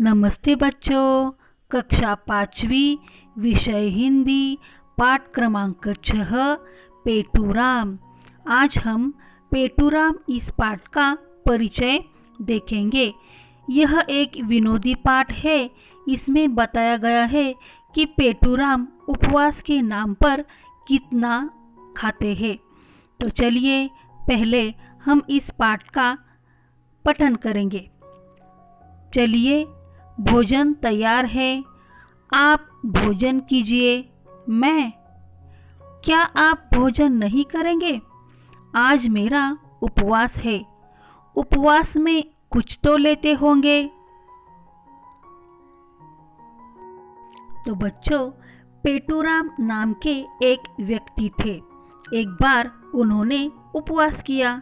नमस्ते बच्चों। कक्षा 5वीं, विषय हिंदी, पाठ क्रमांक 6, पेटूराम। आज हम पेटूराम इस पाठ का परिचय देखेंगे। यह एक विनोदी पाठ है। इसमें बताया गया है कि पेटूराम उपवास के नाम पर कितना खाते हैं। तो चलिए पहले हम इस पाठ का पठन करेंगे। चलिए, भोजन तैयार है, आप भोजन कीजिए। क्या आप भोजन नहीं करेंगे? आज मेरा उपवास है। उपवास में कुछ तो लेते होंगे। तो बच्चों, पेटूराम नाम के एक व्यक्ति थे। एक बार उन्होंने उपवास किया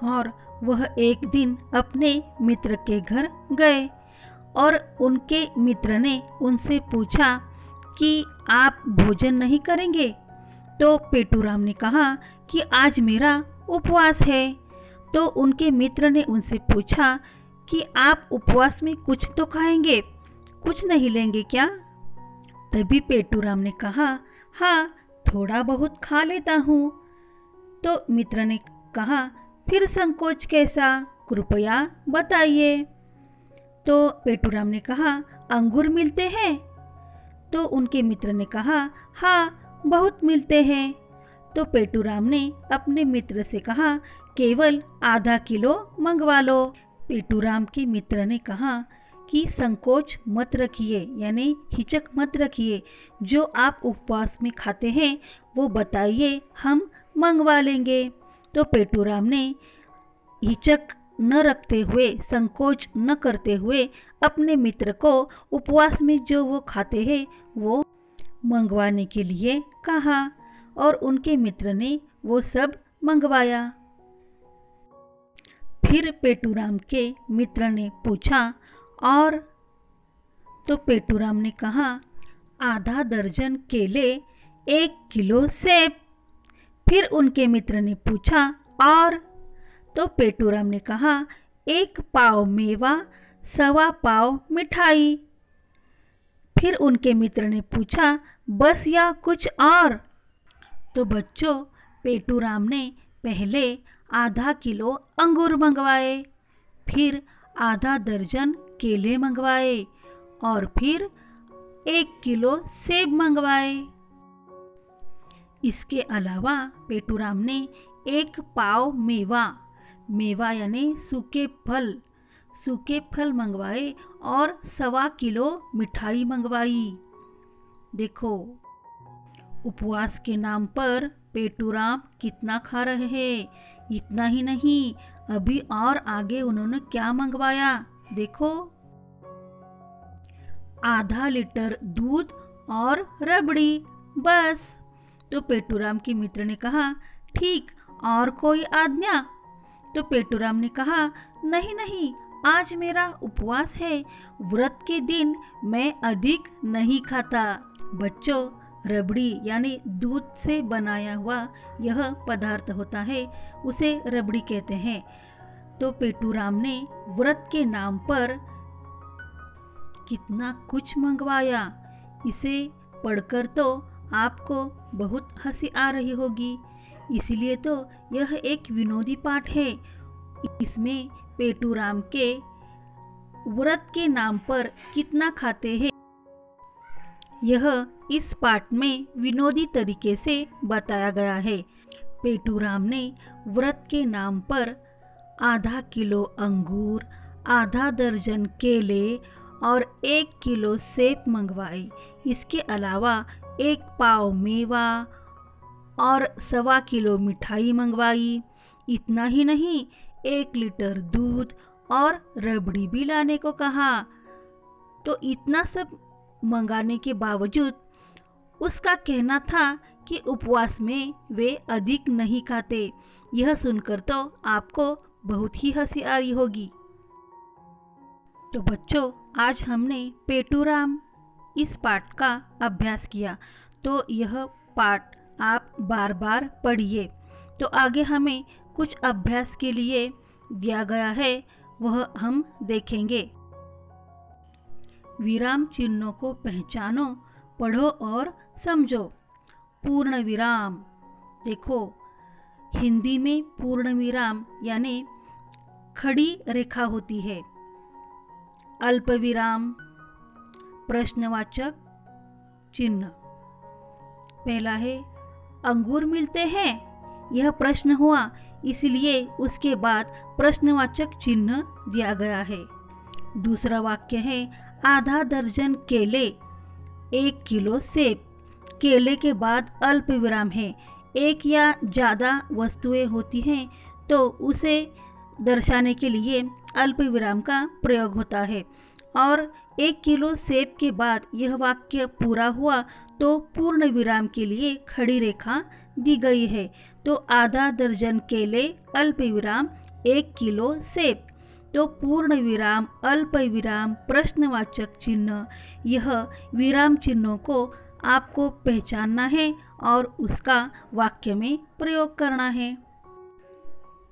और वह एक दिन अपने मित्र के घर गए और उनके मित्र ने उनसे पूछा कि आप भोजन नहीं करेंगे? तो पेटूराम ने कहा कि आज मेरा उपवास है। तो उनके मित्र ने उनसे पूछा कि आप उपवास में कुछ तो खाएंगे, कुछ नहीं लेंगे क्या? तभी पेटूराम ने कहा, हाँ, थोड़ा बहुत खा लेता हूँ। तो मित्र ने कहा, फिर संकोच कैसा, कृपया बताइए। तो पेटूराम ने कहा, अंगूर मिलते हैं? तो उनके मित्र ने कहा, हाँ, बहुत मिलते हैं। तो पेटूराम ने अपने मित्र से कहा, केवल आधा किलो मंगवा लो। पेटूराम के मित्र ने कहा कि संकोच मत रखिए, यानी हिचक मत रखिए। जो आप उपवास में खाते हैं वो बताइए, हम मंगवा लेंगे। तो पेटूराम ने हिचक न रखते हुए, संकोच न करते हुए अपने मित्र को उपवास में जो वो खाते हैं वो मंगवाने के लिए कहा और उनके मित्र ने वो सब मंगवाया। फिर पेटूराम के मित्र ने पूछा, और? तो पेटूराम ने कहा, आधा दर्जन केले, 1 किलो सेब। फिर उनके मित्र ने पूछा, और? तो पेटूराम ने कहा, 1 पाव मेवा, 1.25 पाव मिठाई। फिर उनके मित्र ने पूछा, बस या कुछ और? तो बच्चों, पेटूराम ने पहले आधा किलो अंगूर मंगवाए, फिर आधा दर्जन केले मंगवाए और फिर 1 किलो सेब मंगवाए। इसके अलावा पेटूराम ने 1 पाव मेवा यानी सूखे फल मंगवाए और 1.25 किलो मिठाई मंगवाई। देखो, उपवास के नाम पर पेटूराम कितना खा रहे हैं। इतना ही नहीं, अभी और आगे उन्होंने क्या मंगवाया, देखो, आधा लीटर दूध और रबड़ी, बस। तो पेटूराम के मित्र ने कहा, ठीक, और कोई आज्ञा? तो पेटूराम ने कहा, नहीं, आज मेरा उपवास है। व्रत के दिन मैं अधिक नहीं खाता। बच्चों, रबड़ी यानी दूध से बनाया हुआ यह पदार्थ होता है, उसे रबड़ी कहते हैं। तो पेटूराम ने व्रत के नाम पर कितना कुछ मंगवाया। इसे पढ़कर तो आपको बहुत हंसी आ रही होगी। इसीलिए तो यह एक विनोदी पाठ है। इसमें पेटूराम के व्रत के नाम पर कितना खाते हैं, यह इस पाठ में विनोदी तरीके से बताया गया है। पेटूराम ने व्रत के नाम पर आधा किलो अंगूर, आधा दर्जन केले और 1 किलो सेब मंगवाए। इसके अलावा 1 पाव मेवा और 1.25 किलो मिठाई मंगवाई। इतना ही नहीं, 1 लीटर दूध और रबड़ी भी लाने को कहा। तो इतना सब मंगाने के बावजूद उसका कहना था कि उपवास में वे अधिक नहीं खाते। यह सुनकर तो आपको बहुत ही हंसी आ रही होगी। तो बच्चों, आज हमने पेटूराम इस पाठ का अभ्यास किया। तो यह पाठ आप बार बार पढ़िए। तो आगे हमें कुछ अभ्यास के लिए दिया गया है, वह हम देखेंगे। विराम चिन्हों को पहचानो, पढ़ो और समझो। पूर्ण विराम, देखो हिंदी में पूर्ण विराम यानी खड़ी रेखा होती है। अल्प विराम, प्रश्नवाचक चिन्ह। पहला है अंगूर मिलते हैं, यह प्रश्न हुआ इसलिए उसके बाद प्रश्नवाचक चिन्ह दिया गया है। दूसरा वाक्य है आधा दर्जन केले, 1 किलो सेब। केले के बाद अल्प विराम है। एक या ज़्यादा वस्तुएं होती हैं तो उसे दर्शाने के लिए अल्प विराम का प्रयोग होता है। और 1 किलो सेब के बाद यह वाक्य पूरा हुआ तो पूर्ण विराम के लिए खड़ी रेखा दी गई है। तो आधा दर्जन केले, अल्प विराम 1 किलो सेब। तो पूर्ण विराम, अल्प विराम, प्रश्नवाचक चिन्ह, यह विराम चिन्हों को आपको पहचानना है और उसका वाक्य में प्रयोग करना है।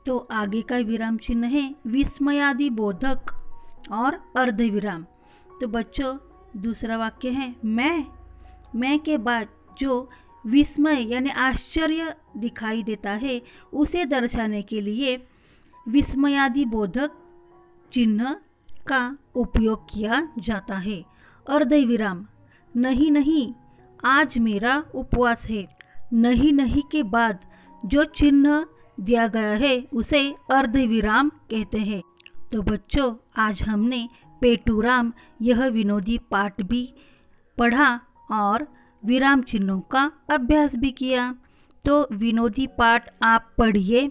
तो आगे का विराम चिन्ह है विस्मयादि बोधक और अर्धविराम। तो बच्चों दूसरा वाक्य है मैं के बाद जो विस्मय यानी आश्चर्य दिखाई देता है उसे दर्शाने के लिए विस्मयादि बोधक चिन्ह का उपयोग किया जाता है। अर्धविराम, नहीं नहीं आज मेरा उपवास है। नहीं नहीं के बाद जो चिन्ह दिया गया है उसे अर्धविराम कहते हैं। तो बच्चों आज हमने पेटूराम यह विनोदी पाठ भी पढ़ा और विराम चिन्हों का अभ्यास भी किया। तो विनोदी पाठ आप पढ़िए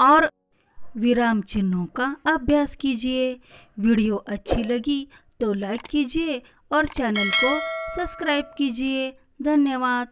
और विराम चिन्हों का अभ्यास कीजिए। वीडियो अच्छी लगी तो लाइक कीजिए और चैनल को सब्सक्राइब कीजिए। धन्यवाद।